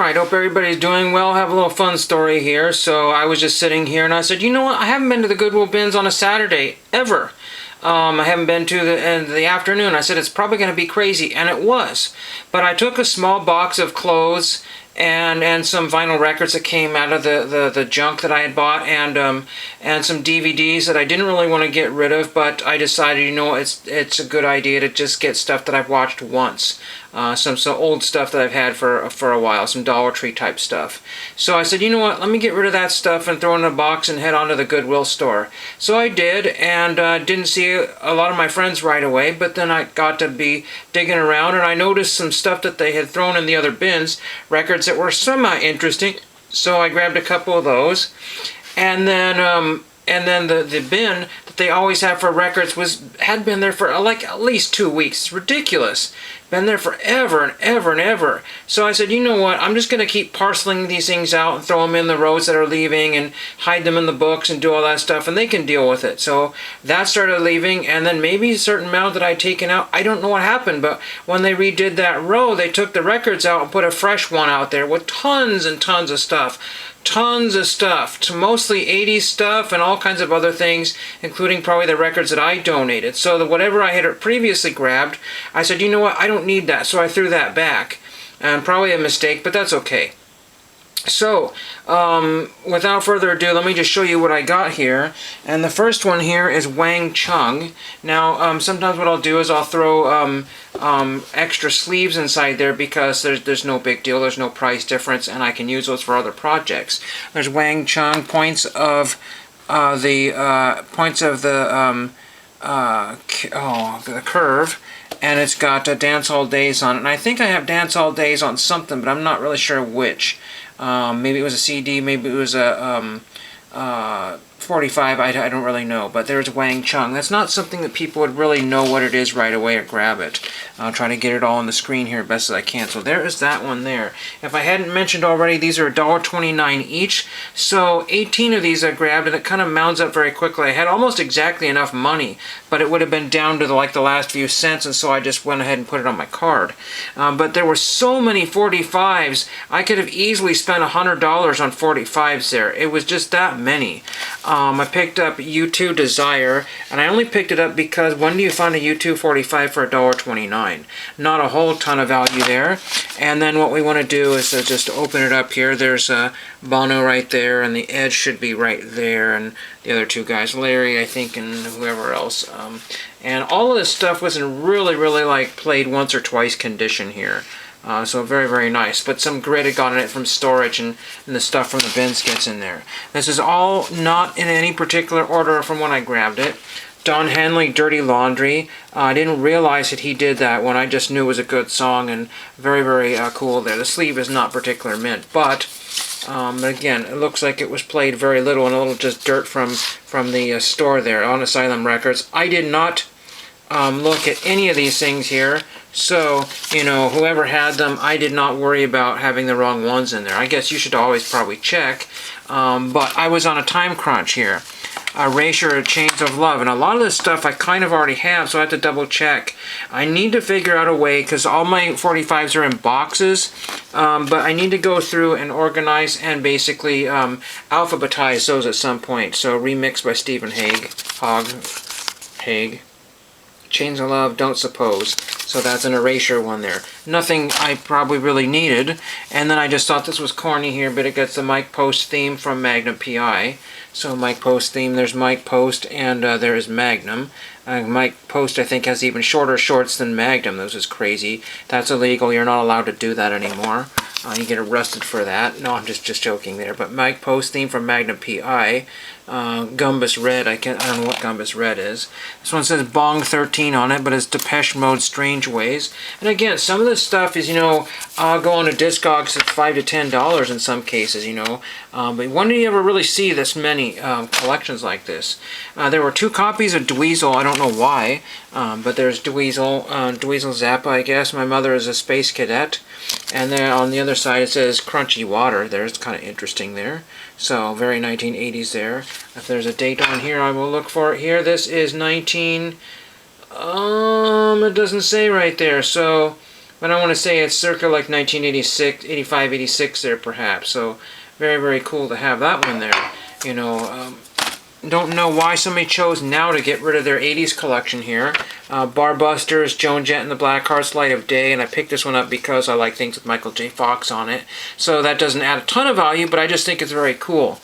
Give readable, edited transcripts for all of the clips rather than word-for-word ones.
Alright, hope everybody's doing well. Have a little fun story here. So I was just sitting here and I said, you know what, I haven't been to the Goodwill bins on a Saturday, ever. I haven't been to the afternoon. I said it's probably going to be crazy, and it was. But I took a small box of clothes and some vinyl records that came out of the junk that I had bought, and some DVDs that I didn't really want to get rid of, but I decided, you know, it's a good idea to just get stuff that I've watched once. Some old stuff that I've had for a while, some Dollar Tree type stuff. So I said, you know what, let me get rid of that stuff and throw it in a box and head on to the Goodwill store. So I did, and didn't see a lot of my friends right away, but then I got to be digging around, and I noticed some stuff that they had thrown in the other bins, records that were semi-interesting, so I grabbed a couple of those. And then the bin that they always have for records had been there for like at least 2 weeks. It's ridiculous. Been there forever and ever and ever. So I said, you know what, I'm just going to keep parceling these things out and throw them in the rows that are leaving and hide them in the books and do all that stuff, and they can deal with it. So that started leaving, and then maybe a certain amount that I'd taken out, I don't know what happened, but when they redid that row, they took the records out and put a fresh one out there with tons and tons of stuff. Tons of stuff, mostly 80s stuff and all kinds of other things, including probably the records that I donated. So whatever I had previously grabbed, I said, you know what, I don't need that, so I threw that back. Probably a mistake, but that's okay. So, without further ado, let me just show you what I got here. And the first one here is Wang Chung. Now, sometimes what I'll do is I'll throw extra sleeves inside there because there's no big deal, there's no price difference, and I can use those for other projects. There's Wang Chung, points of the curve. And it's got Dance All Days on it. And I think I have Dance All Days on something, but I'm not really sure which. Maybe it was a CD, maybe it was a 45, I don't really know. But there's Wang Chung. That's not something that people would really know what it is right away or grab it. I'll try to get it all on the screen here best as I can. So there is that one there. If I hadn't mentioned already, these are $1.29 each. So 18 of these I grabbed, and it kind of mounds up very quickly. I had almost exactly enough money, but it would have been down to the last few cents, and so I just went ahead and put it on my card. But there were so many 45s, I could have easily spent $100 on 45s there. It was just that many. I picked up U2 Desire, and I only picked it up because when do you find a U2 45 for $1.29? Not a whole ton of value there. And then what we want to do is just open it up here. There's Bono right there, and the Edge should be right there, and the other two guys, Larry, I think, and whoever else. And all of this stuff was in really, really like played once or twice condition here. So very, very nice. But some grit had gotten it from storage, and the stuff from the bins gets in there. This is all not in any particular order from when I grabbed it. Don Henley, Dirty Laundry. I didn't realize that he did that one. I just knew it was a good song, and very, very cool there. The sleeve is not particular mint, but again, it looks like it was played very little, and a little just dirt from the store there on Asylum Records. I did not look at any of these things here, so, you know, whoever had them, I did not worry about having the wrong ones in there. I guess you should always probably check, but I was on a time crunch here. Erasure, Chains of Love, and a lot of this stuff I kind of already have, so I have to double check. I need to figure out a way, because all my 45s are in boxes, but I need to go through and organize and basically alphabetize those at some point. So Remix by Stephen Hague. Chains of Love, Don't Suppose. So that's an Erasure one there. Nothing I probably really needed. And then I just thought this was corny here, but it gets the Mike Post theme from Magnum PI. So Mike Post theme, there's Mike Post, and there is Magnum. Mike Post, I think, has even shorter shorts than Magnum. This is crazy. That's illegal. You're not allowed to do that anymore. You get arrested for that. No, I'm just joking there. But Mike Post theme from Magnum PI. Gumbus Red, I don't know what Gumbus Red is. This one says Bong 13 on it, but it's Depeche Mode Strange Ways. And again, some of this stuff is, you know, I'll go on to Discogs at $5 to $10 in some cases, you know. But when do you ever really see this many collections like this? There were 2 copies of Dweezil, I don't know why, but there's Dweezil, Dweezil Zappa, I guess. My Mother is a Space Cadet. And then on the other side it says Crunchy Water. There's kind of interesting there. So very 1980s there. If there's a date on here, I will look for it here. This is it doesn't say right there. So but I want to say it's circa like 1986, 85, 86 there perhaps. So very, very cool to have that one there. You know, don't know why somebody chose now to get rid of their 80s collection here. Bar Busters, Joan Jett and the Blackhearts, Light of Day, and I picked this one up because I like things with Michael J. Fox on it. So that doesn't add a ton of value, but I just think it's very cool.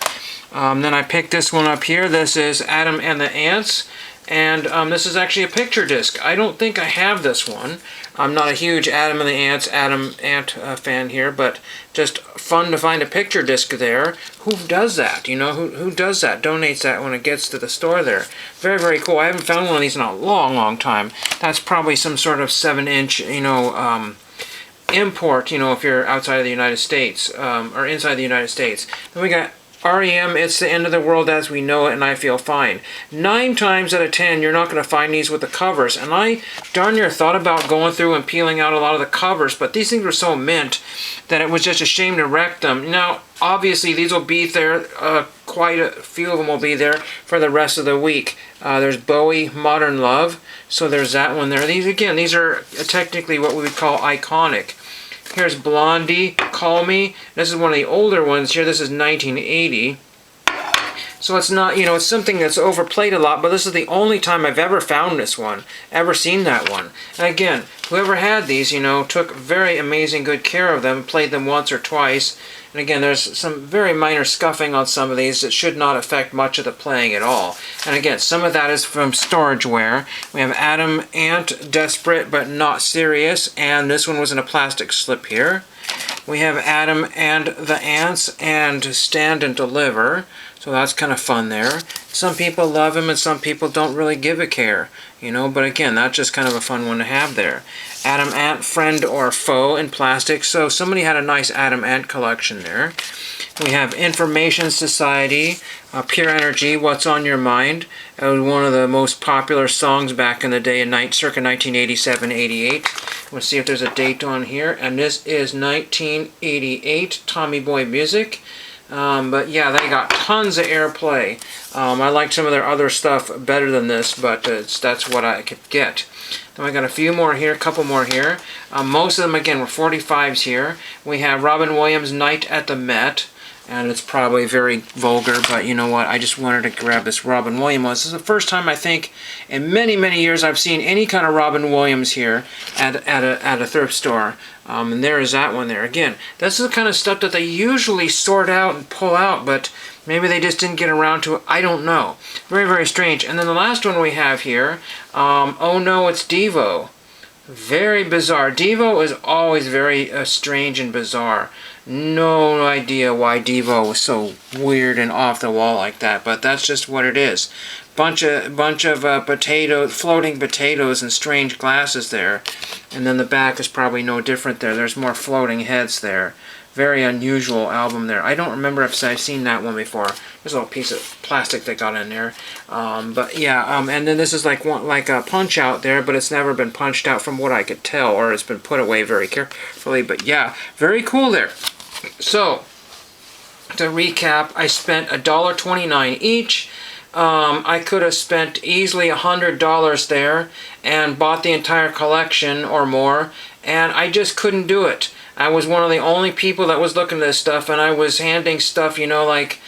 Then I picked this one up here. This is Adam and the Ants, and this is actually a picture disc. I don't think I have this one. I'm not a huge Adam and the Ant fan here, but just fun to find a picture disc there. Who does that? You know, who does that? Donates that when it gets to the store there. Very, very cool. I haven't found one of these in a long, long time. That's probably some sort of 7-inch, you know, import, you know, if you're outside of the United States, or inside the United States. Then we got REM, It's the End of the World as We Know It, and I Feel Fine. 9 times out of 10, you're not going to find these with the covers. And I darn near thought about going through and peeling out a lot of the covers, but these things were so mint that it was just a shame to wreck them. Now, obviously, these will be there, quite a few of them will be there for the rest of the week. There's Bowie, Modern Love, so there's that one there. These, again, these are technically what we would call iconic. Here's Blondie, Call Me. This is one of the older ones here. This is 1980. So it's not, you know, it's something that's overplayed a lot, but this is the only time I've ever found this one, ever seen that one. And again, whoever had these, you know, took very amazing good care of them, played them once or twice. And again, there's some very minor scuffing on some of these that should not affect much of the playing at all. And again, some of that is from storage wear. We have Adam, Ant, Desperate but Not Serious, and this one was in a plastic slip here. We have Adam and the Ants and Stand and Deliver. So that's kind of fun there. Some people love him and some people don't really give a care, you know, but again, that's just kind of a fun one to have there. Adam Ant, Friend or Foe in plastic. So somebody had a nice Adam Ant collection there. We have Information Society, Pure Energy, What's on Your Mind. It was one of the most popular songs back in the day, in circa 1987-88. We'll see if there's a date on here, and this is 1988, Tommy Boy Music. But yeah, they got tons of airplay. I like some of their other stuff better than this, but that's what I could get. Then we got a few more here, a couple more here. Most of them, again, were 45s here. We have Robin Williams' Night at the Met. And it's probably very vulgar, but you know what? I just wanted to grab this Robin Williams. This is the first time I think in many, many years I've seen any kind of Robin Williams here at a thrift store. And there is that one there. Again, this is the kind of stuff that they usually sort out and pull out, but maybe they just didn't get around to it. I don't know. Very, very strange. And then the last one we have here, Oh No, It's Devo. Very bizarre. Devo is always very strange and bizarre. No idea why Devo was so weird and off the wall like that, but that's just what it is. Bunch of floating potatoes and strange glasses there. And then the back is probably no different there. There's more floating heads there. Very unusual album there. I don't remember if I've seen that one before. There's a little piece of plastic that got in there. But yeah, and then this is like a punch out there, but it's never been punched out from what I could tell, or it's been put away very carefully. But yeah, very cool there. So, to recap, I spent $1.29 each. I could have spent easily $100 there and bought the entire collection or more, and I just couldn't do it. I was one of the only people that was looking at this stuff, and I was handing stuff, you know, like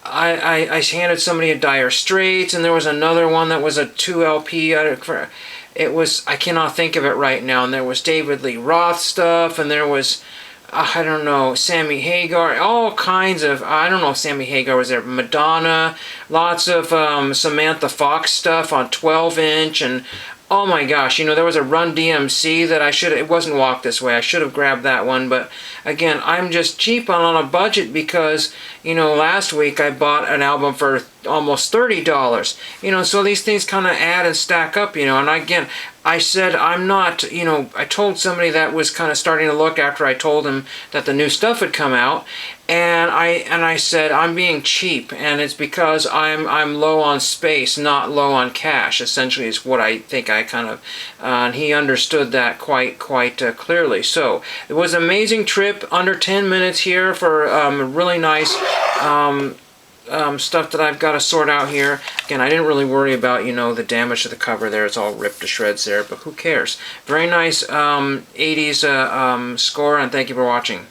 I handed somebody a Dire Straits, and there was another one that was a 2 LP. It was, I cannot think of it right now, and there was David Lee Roth stuff, and there was, I don't know, Sammy Hagar, all kinds of, I don't know if Sammy Hagar was there, Madonna, lots of Samantha Fox stuff on 12-inch, and oh my gosh, you know, there was a Run DMC that it wasn't Walk This Way, I should have grabbed that one, but again, I'm just cheap on a budget because, you know, last week I bought an album for almost $30, you know, so these things kind of add and stack up, you know, and again, I said I'm not, you know, I told somebody that was kind of starting to look after I told him that the new stuff had come out, and I said I'm being cheap, and it's because I'm low on space, not low on cash, essentially is what I think I kind of, and he understood that quite clearly. So it was an amazing trip, under 10 minutes here for a really nice stuff that I've got to sort out here. Again, I didn't really worry about, you know, the damage to the cover there. It's all ripped to shreds there, but who cares? Very nice 80s score, and thank you for watching.